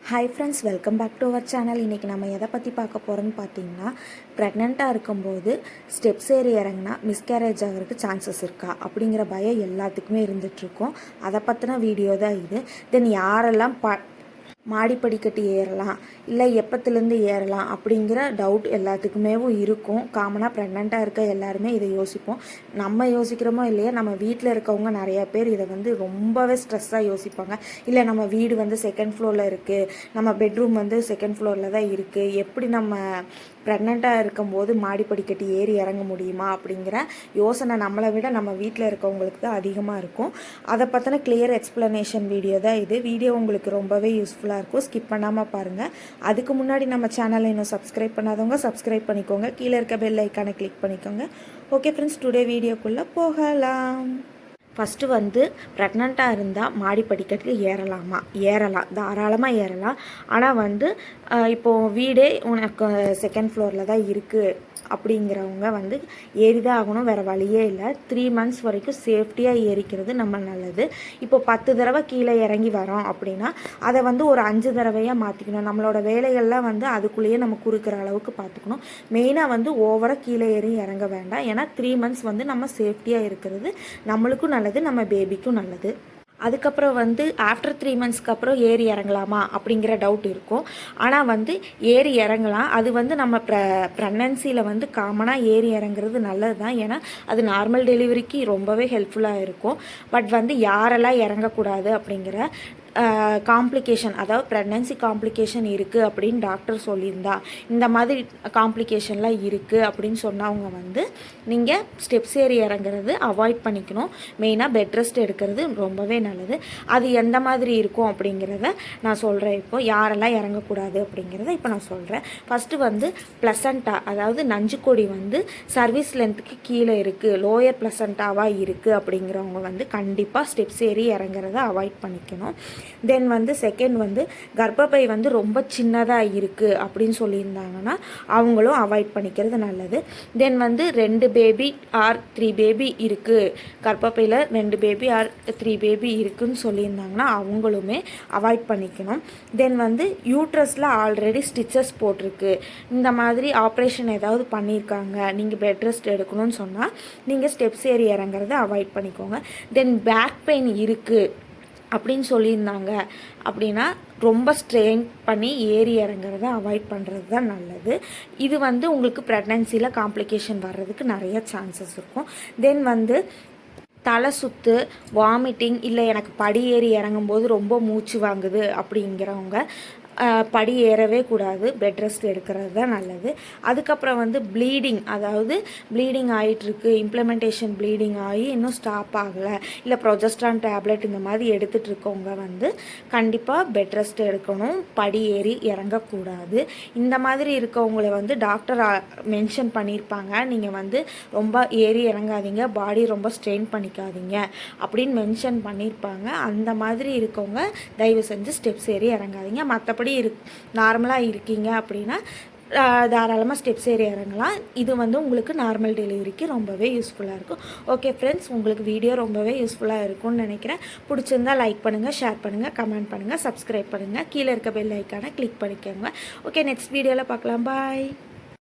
Hi friends, welcome back to our channel. இன்றைக்கி நம்ம எதை பற்றி பார்க்க போகிறோன்னு பார்த்தீங்கன்னா, ப்ரெக்னெண்ட்டாக இருக்கும்போது ஸ்டெப்ஸ் ஏறி இறங்கினா மிஸ்கேரேஜ் ஆகிறதுக்கு சான்சஸ் இருக்கா அப்படிங்கிற பயம் எல்லாத்துக்குமே இருந்துகிட்ருக்கோம். அதை பற்றின வீடியோ தான் இது. தென் யாரெல்லாம் மாடி படிக்கட்டு ஏறலாம் இல்லை எப்பத்துலேருந்து ஏறலாம் அப்படிங்கிற டவுட் எல்லாத்துக்குமே இருக்கும். காமனாக ப்ரெக்னெண்ட்டாக இருக்க எல்லாருமே இதை யோசிப்போம். நம்ம யோசிக்கிறோமோ இல்லையா, நம்ம வீட்டில் இருக்கவங்க நிறையா பேர் இதை ரொம்பவே ஸ்ட்ரெஸ்ஸாக யோசிப்பாங்க. இல்லை நம்ம வீடு செகண்ட் ஃப்ளோரில் இருக்குது, நம்ம பெட்ரூம் செகண்ட் ஃப்ளோரில் தான் இருக்குது, எப்படி நம்ம ப்ரெக்னெண்ட்டாக இருக்கும்போது மாடி படிக்கட்டு ஏறி இறங்க முடியுமா அப்படிங்கிற யோசனை நம்மளை விட நம்ம வீட்டில் இருக்கவங்களுக்கு தான் அதிகமாக இருக்கும். அதை பற்றின கிளியர் எக்ஸ்ப்ளனேஷன் வீடியோ தான் இது. வீடியோ உங்களுக்கு ரொம்பவே யூஸ்ஃபுல்லாக இருக்கும், ஸ்கிப் பண்ணாமல் பாருங்கள். அதுக்கு முன்னாடி நம்ம சேனலை இன்னும் சப்ஸ்கிரைப் பண்ணாதவங்க சப்ஸ்கிரைப் பண்ணிக்கோங்க, கீழே இருக்க பெல் ஐக்கானை கிளிக் பண்ணிக்கோங்க. ஓகே ஃப்ரெண்ட்ஸ், டுடே வீடியோக்குள்ளே போகலாம். ஃபஸ்ட்டு ப்ரெக்னெண்ட்டாக இருந்தால் மாடி படிக்கட்டுக்கு ஏறலாம், தாராளமாக ஏறலாம். ஆனால் இப்போது வீடே உனக்கு செகண்ட் ஃப்ளோரில் தான் இருக்குது அப்படிங்கிறவங்க ஏறி தான் ஆகணும், வேறு வழியே இல்லை. 3 months வரைக்கும் சேஃப்டியாக ஏறிக்கிறது நம்ம நல்லது. இப்போ 10 தடவை கீழே இறங்கி வரோம் அப்படின்னா அதை ஒரு 5 தடவையாக மாற்றிக்கணும். நம்மளோட வேலைகள்லாம் அதுக்குள்ளேயே நம்ம குறுக்கிற அளவுக்கு பார்த்துக்கணும். மெயினாக ஓவராக கீழே ஏறி இறங்க வேண்டாம். ஏன்னா 3 months நம்ம சேஃப்டியாக இருக்கிறது நம்மளுக்கும் நல்லது, நம்ம பேபிக்கும் நல்லது. அதுக்கப்புறம் ஆஃப்டர் 3 monthsக்கு அப்புறம் ஏறி இறங்கலாமா அப்படிங்கிற டவுட் இருக்கும். ஆனால் ஏறி இறங்கலாம். அது நம்ம ப்ரெக்னன்சியில் காமனாக ஏறி இறங்குறது நல்லது தான். ஏன்னா அது நார்மல் டெலிவரிக்கு ரொம்பவே ஹெல்ப்ஃபுல்லாக இருக்கும். பட் யாரெல்லாம் இறங்கக்கூடாது அப்படிங்கிற காம்ப்ளிகேஷன், அதாவது ப்ரெக்னன்சி காம்ப்ளிகேஷன் இருக்குது அப்படின்னு டாக்டர் சொல்லியிருந்தா, இந்த மாதிரி காம்ப்ளிகேஷன்லாம் இருக்குது அப்படின்னு சொன்னவங்க நீங்கள் ஸ்டெப்ஸ் ஏறி இறங்குறது அவாய்ட் பண்ணிக்கணும். மெயினாக பெட் ரெஸ்ட் எடுக்கிறது ரொம்பவே நல்லது. அது எந்த மாதிரி இருக்கும் அப்படிங்கிறத நான் சொல்கிறேன். இப்போது யாரெல்லாம் இறங்கக்கூடாது அப்படிங்கிறத இப்போ நான் சொல்கிறேன். ஃபஸ்ட்டு ப்ளசண்டா, அதாவது நஞ்சுக்கொடி சர்வீஸ் லென்த்துக்கு கீழே இருக்குது, லோயர் ப்ளசண்டாவாக இருக்குது அப்படிங்கிறவங்க கண்டிப்பாக ஸ்டெப்ஸ் ஏறி இறங்குறத அவாய்ட் பண்ணிக்கணும். தென் செகண்ட் கர்ப்பப்பை ரொம்ப சின்னதாக இருக்குது அப்படின்னு சொல்லியிருந்தாங்கன்னா அவங்களும் அவாய்ட் பண்ணிக்கிறது நல்லது. தென் 2 பேபி ஆர் 3 பேபி இருக்குது, கர்ப்பப்பையில் 2 பேபி ஆர் 3 பேபி இருக்குதுன்னு சொல்லியிருந்தாங்கன்னா அவங்களுமே அவாய்ட் பண்ணிக்கணும். தென் யூட்ரஸில் ஆல்ரெடி ஸ்டிச்சஸ் போட்டிருக்கு, இந்த மாதிரி ஆப்ரேஷன் ஏதாவது பண்ணியிருக்காங்க, நீங்கள் பெட் ரெஸ்ட் எடுக்கணும்னு சொன்னால் நீங்கள் ஸ்டெப்ஸ் ஏறி இறங்குறத அவாய்ட் பண்ணிக்கோங்க. தென் பேக் பெயின் இருக்குது அப்படின்னு சொல்லியிருந்தாங்க அப்படின்னா ரொம்ப ஸ்ட்ரெயின் பண்ணி ஏறி இறங்குறத அவாய்ட் பண்ணுறது தான் நல்லது. இது உங்களுக்கு ப்ரெக்னன்சியில் காம்ப்ளிகேஷன் வர்றதுக்கு நிறைய சான்சஸ் இருக்கும். தென் தலை சுத்து, வாமிட்டிங், இல்லை எனக்கு படி ஏறி இறங்கும்போது ரொம்ப மூச்சு வாங்குது அப்படிங்கிறவங்க படி ஏறவே கூடாது, பெட் ரெஸ்ட் எடுக்கிறது தான் நல்லது. அதுக்கப்புறம் ப்ளீடிங், அதாவது ப்ளீடிங் ஆகிட்டுருக்கு, இம்ப்ளிமெண்டேஷன் ப்ளீடிங் ஆகி இன்னும் ஸ்டாப் ஆகலை, இல்லை ப்ரொஜெஸ்ட்ரான் டேப்லெட் இந்த மாதிரி எடுத்துகிட்டு இருக்கவங்க கண்டிப்பாக பெட் ரெஸ்ட் எடுக்கணும், படி ஏறி இறங்கக்கூடாது. இந்த மாதிரி இருக்கவங்களை டாக்டர் மென்ஷன் பண்ணியிருப்பாங்க, நீங்கள் ரொம்ப ஏறி இறங்காதீங்க, பாடி ரொம்ப ஸ்ட்ரெயின் பண்ணிக்காதீங்க அப்படின்னு மென்ஷன் பண்ணியிருப்பாங்க. அந்த மாதிரி இருக்கவங்க தயவு செஞ்சு ஸ்டெப்ஸ் ஏறி இறங்காதீங்க. மற்றபடி நார்மலாக இருக்கீங்க அப்படின்னா தாராளமாக ஸ்டெப்ஸ் ஏறி இறங்கலாம். இது உங்களுக்கு நார்மல் டெலிவரிக்கு ரொம்பவே யூஸ்ஃபுல்லாக இருக்கும். ஓகே ஃப்ரெண்ட்ஸ், உங்களுக்கு வீடியோ ரொம்பவே யூஸ்ஃபுல்லாக இருக்கும்னு நினைக்கிறேன். பிடிச்சிருந்தா லைக் பண்ணுங்கள், ஷேர் பண்ணுங்கள், கமெண்ட் பண்ணுங்கள், சப்ஸ்கிரைப் பண்ணுங்கள், கீழே இருக்க பெல் ஐக்கானை கிளிக் பண்ணிக்கோங்க. ஓகே, நெக்ஸ்ட் வீடியோவில் பார்க்கலாம். பாய்.